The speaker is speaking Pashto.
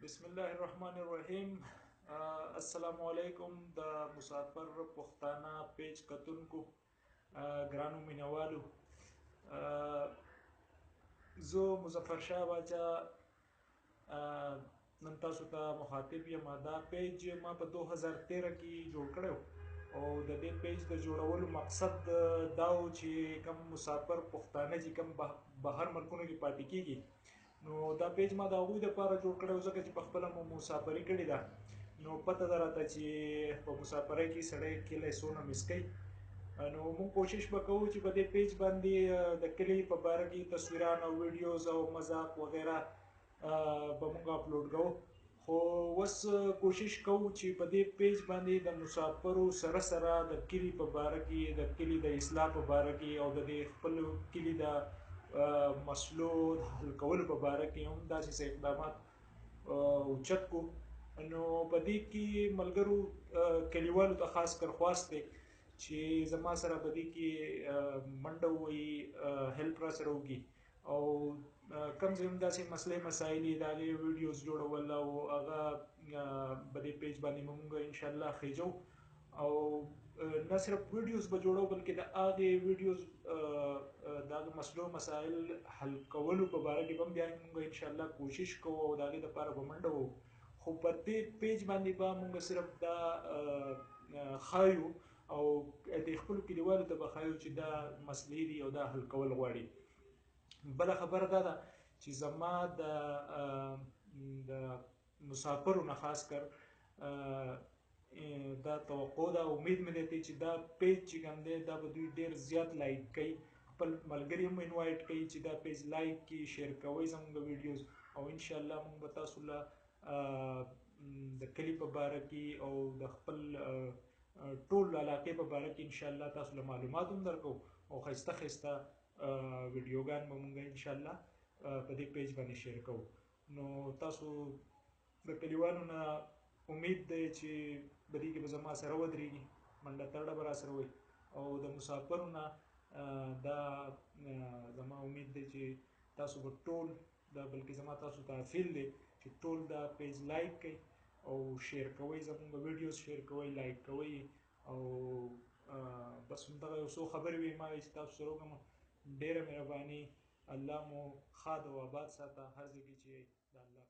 بسم الله الرحمن الرحیم. السلام علیکم د مسافر پښتانه پیج کتونکو ګرانو مینوالو. زه مظفر شاه باچا نن تاسو ته مخاطب یم. دا پیج ما په 2013 کې جوړ کړی او د دې پیج د جوړولو مقصد دا و چې کوم مسافر پښتانه چې کوم بهر ملکونو کې پاتې کیږي، نو دا پیج ما د هغوی دپاره جوړ کړی ځکه چې په خپله مو مسافري کړې ده، نو پته ده راته چې په مسافرۍ کې سړی کلی څونه مس کوي. نو موږ کوشش به کوو چې په دې پیج باندې د کلي په باره کې تصویران او ویډیوز او مذاق وغیره به موږ اپلوډ کوو. خو اوس کوشش کوو چې په دې پیج باندې د مسافرو سره سره د کلي په باره کې، د کلي د اصلاح په باره کې او د دې خپل کلي د مسلو حل کولو په باره کې هم داسې څه اقدامات اوچت کو. نو په دې کې ملګرو کلیوالو ته خاص کر خواست دی چې زما سره په دې کې منډه ووهي، هیلپ را سره وکړي او کم ځای هم داسې مسلې مسایل یې د هغې ویډیوز جوړول او هغه په دې پیج باندې موږ انشاءالله خیجو. او نه صرف ویډیوز به جوړو بلکې د هغې ویډیوز د هغه مسلو مسایل حل کولو په باره کې به هم بیا موږ انشاءالله کوشش کوو او د هغې دپاره به منډه ووهو. خو په دې پیج باندې به موږ صرف دا ښایو او د خپلو کلیوالو ته به ښایو چې دا مسلې دي او دا حل کول غواړي. بله خبره دا ده چې زما د مسافرو نه خاص کر دا توقع ده، امید مې دی چې دا پیج چې کوم دی دا به دوی ډېر زیات لایک کوي، خپل ملګري هم انوایټ کوي چې دا پیج لایک کړي، شیر کوئ زموږ ویډیوز او انشاءالله موږ به تاسو له د کلي په باره کې او د خپل ټول علاقې په باره کې انشاءالله تاسو له معلومات هم درکوو او ښایسته ښایسته ویډیوګان به موږ انشاءالله په دې پیج باندې شیر کوو. نو تاسو د کلیوالو نه امید دی چې په دې کې به زما سره ودرېږي، منډه ترړه به راسره وي او د مسافرو نه دا زما امید دی چې تاسو به ټول دا، بلکې زما تاسو ته اپیل دی چې ټول دا پیج لایک کوئ او شیر کوئ، زموږ ویډیوز شیر کوئ، لایک کوئ او بس همدغه یو څو خبرې وې ما چې تاسو سره وکړم. ډېره مهرباني، الله مو ښاد او آباد ساته هر ځای کې چې د الله